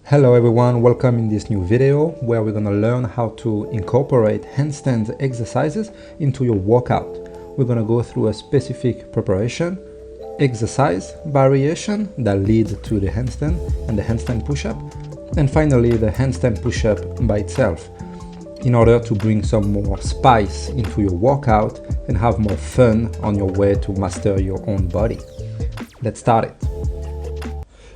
Hello everyone, welcome in this new video where we're going to learn how to incorporate handstand exercises into your workout. We're going to go through a specific preparation, exercise variation that leads to the handstand and the handstand push-up, and finally the handstand push-up by itself in order to bring some more spice into your workout and have more fun on your way to master your own body. Let's start it.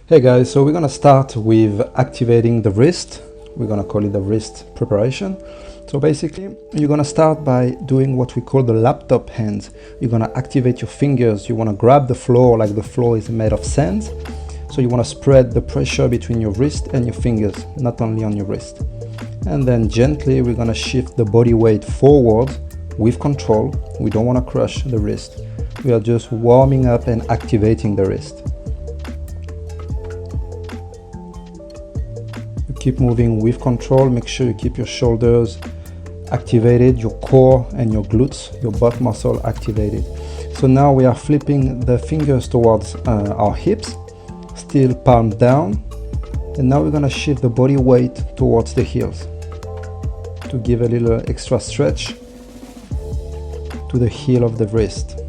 Hey guys, so we're gonna start with activating the wrist. We're gonna call it the wrist preparation. So basically, you're gonna start by doing what we call the laptop hands. You're gonna activate your fingers. You wanna grab the floor like the floor is made of sand. So you wanna spread the pressure between your wrist and your fingers, not only on your wrist. And then gently, we're gonna shift the body weight forward with control. We don't wanna crush the wrist. We are just warming up and activating the wrist. Keep moving with control. Make sure you keep your shoulders activated, your core and your glutes, your butt muscle activated. So now we are flipping the fingers towards our hips, still palm down. And now we're gonna shift the body weight towards the heels to give a little extra stretch to the heel of the wrist.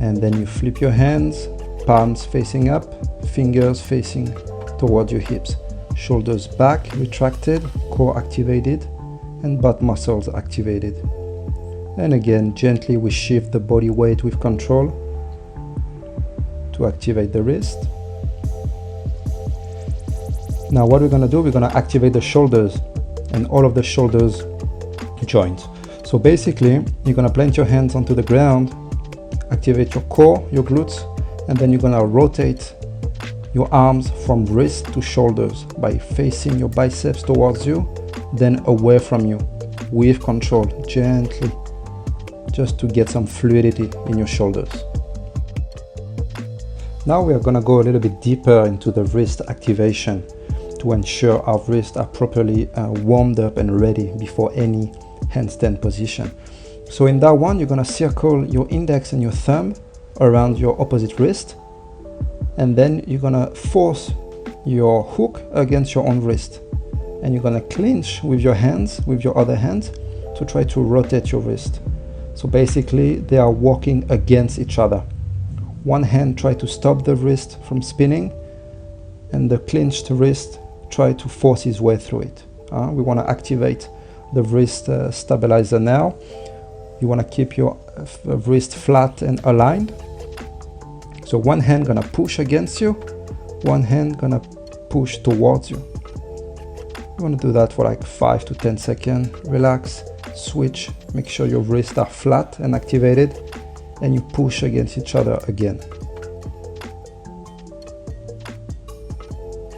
And then you flip your hands, palms facing up, fingers facing towards your hips, shoulders back, retracted, core activated, and butt muscles activated. And again, gently we shift the body weight with control to activate the wrist. Now what we're gonna do, we're gonna activate the shoulders and all of the shoulders joints. So basically, you're gonna plant your hands onto the ground, activate your core, your glutes, and then you're gonna rotate your arms from wrist to shoulders by facing your biceps towards you, then away from you with control, gently, just to get some fluidity in your shoulders. Now we are gonna go a little bit deeper into the wrist activation to ensure our wrists are properly warmed up and ready before any handstand position. So in that one, you're gonna circle your index and your thumb around your opposite wrist, and then you're gonna force your hook against your own wrist, and you're gonna clinch with your hands, with your other hand, to try to rotate your wrist. So basically they are working against each other. One hand try to stop the wrist from spinning, and the clinched wrist try to force his way through it. We wanna activate the wrist stabilizer now. You wanna keep your wrist flat and aligned. So one hand gonna push against you, one hand gonna push towards you. You wanna do that for like 5 to 10 seconds. Relax, switch, make sure your wrists are flat and activated, and you push against each other again.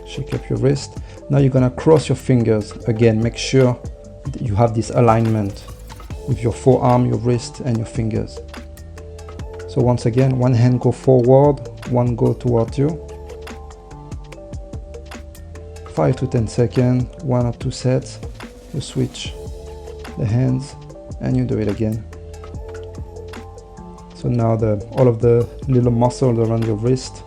Shake up your wrist. Now you're gonna cross your fingers. Again, make sure that you have this alignment with your forearm, your wrist, and your fingers. So once again, one hand go forward, one go towards you. 5 to 10 seconds, 1 or 2 sets. You switch the hands and you do it again. So now all of the little muscles around your wrist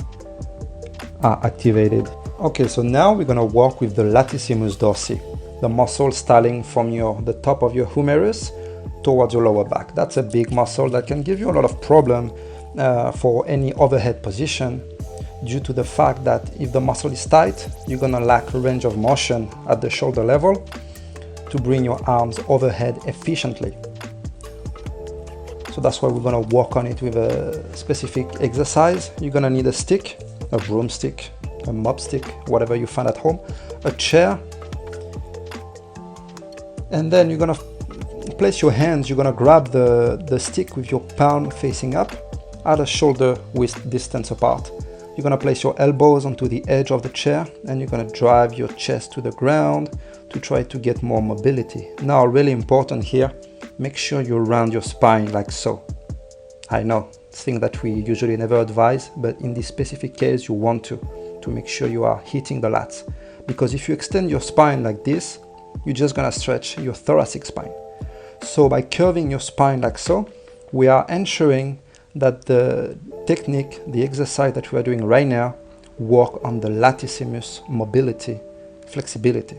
are activated. Okay, so now we're gonna work with the latissimus dorsi, the muscle starting from the top of your humerus towards your lower back. That's a big muscle that can give you a lot of problem for any overhead position, due to the fact that if the muscle is tight, you're gonna lack a range of motion at the shoulder level to bring your arms overhead efficiently. So that's why we're gonna work on it with a specific exercise. You're gonna need a stick, a broomstick, a mop stick, whatever you find at home, a chair, and then you're gonna place your hands, you're gonna grab the stick with your palm facing up at a shoulder width distance apart. You're gonna place your elbows onto the edge of the chair, and you're gonna drive your chest to the ground to try to get more mobility. Now, really important here, make sure you round your spine like so. I know, it's thing that we usually never advise, but in this specific case, you want to make sure you are hitting the lats. Because if you extend your spine like this, you're just gonna stretch your thoracic spine. So by curving your spine like so, we are ensuring that the technique, the exercise that we are doing right now, work on the latissimus mobility, flexibility.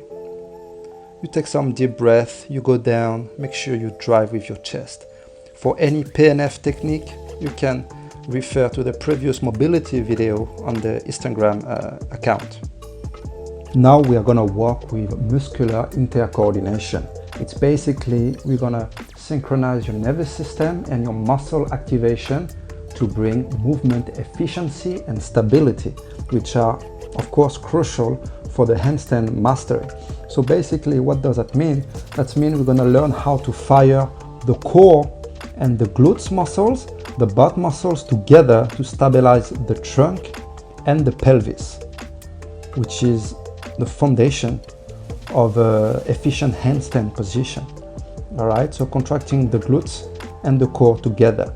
You take some deep breath, you go down, make sure you drive with your chest. For any PNF technique, you can refer to the previous mobility video on the Instagram account. Now we are going to work with muscular intercoordination. It's basically, we're going to synchronize your nervous system and your muscle activation to bring movement efficiency and stability, which are of course crucial for the handstand mastery. So basically, what does that mean? That means we're going to learn how to fire the core and the glutes muscles, the butt muscles together to stabilize the trunk and the pelvis, which is the foundation of an efficient handstand position. All right, so contracting the glutes and the core together.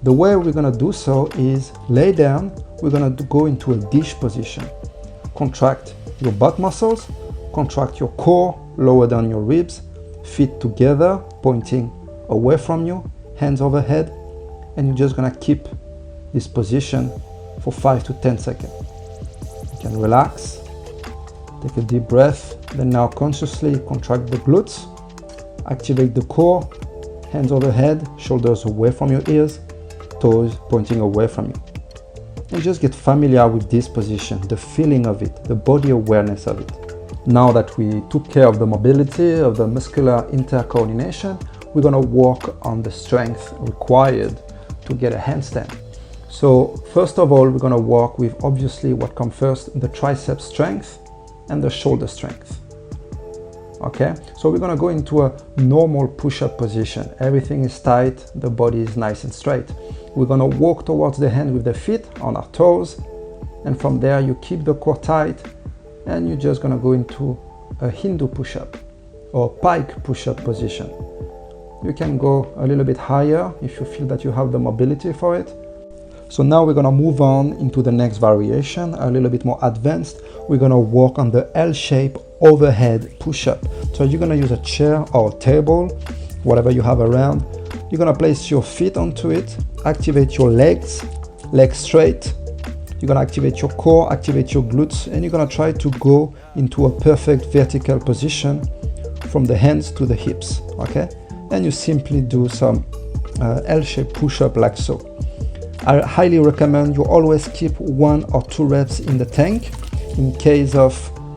The way we're going to do so is lay down. We're going to go into a dish position. Contract your butt muscles, contract your core, lower down your ribs, feet together, pointing away from you, hands overhead, and you're just going to keep this position for 5 to 10 seconds. You can relax, take a deep breath, then now consciously contract the glutes, activate the core, hands overhead, shoulders away from your ears, toes pointing away from you. And just get familiar with this position, the feeling of it, the body awareness of it. Now that we took care of the mobility, of the muscular intercoordination, we're going to work on the strength required to get a handstand. So first of all, we're going to work with obviously what comes first, the tricep strength and the shoulder strength. Okay, so we're going to go into a normal push-up position. Everything is tight, the body is nice and straight. We're going to walk towards the hand with the feet on our toes, and from there you keep the core tight, and you're just going to go into a Hindu push-up or pike push-up position. You can go a little bit higher if you feel that you have the mobility for it. So now we're going to move on into the next variation, a little bit more advanced. We're going to work on the L-shape overhead push-up. So you're going to use a chair or a table, whatever you have around. You're going to place your feet onto it, activate your legs straight. You're going to activate your core, activate your glutes, and you're going to try to go into a perfect vertical position from the hands to the hips, okay? And you simply do some L-shaped push-up like so. I highly recommend you always keep 1 or 2 reps in the tank in case of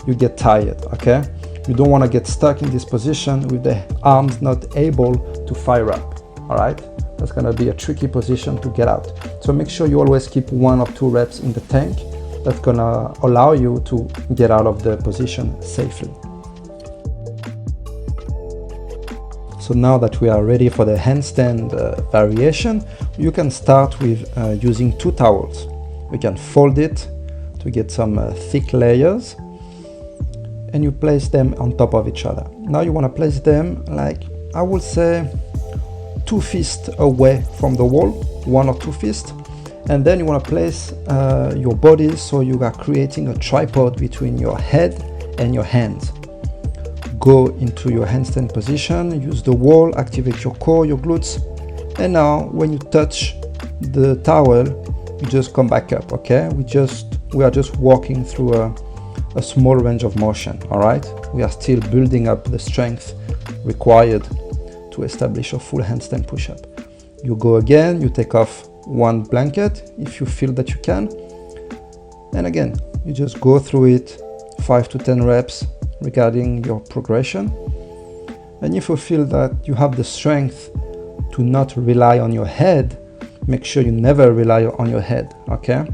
you get tired, okay? You don't want to get stuck in this position with the arms not able to fire up, all right? That's going to be a tricky position to get out. So make sure you always keep 1 or 2 reps in the tank. That's going to allow you to get out of the position safely. So now that we are ready for the handstand variation, you can start with using 2 towels. We can fold it to get some thick layers, and you place them on top of each other. Now you want to place them like, I would say, 2 fists away from the wall, 1 or 2 fists, and then you want to place your body so you are creating a tripod between your head and your hands. Go into your handstand position, use the wall, activate your core, your glutes, and now when you touch the towel, you just come back up, okay? We are just walking through a small range of motion, all right? We are still building up the strength required to establish a full handstand push-up. You go again, you take off 1 blanket if you feel that you can, and again, you just go through it, 5 to 10 reps, regarding your progression. And if you feel that you have the strength to not rely on your head, make sure you never rely on your head, okay?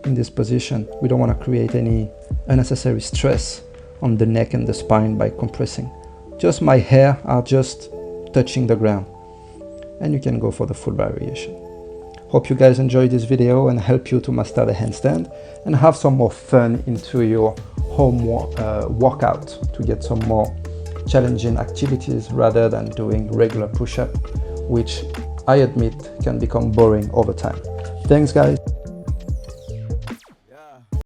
In this position, we don't want to create any unnecessary stress on the neck and the spine by compressing. Just my hair are just touching the ground, and you can go for the full variation. Hope you guys enjoyed this video and help you to master the handstand and have some more fun into your home workout to get some more challenging activities rather than doing regular push-up, which I admit can become boring over time. Thanks guys.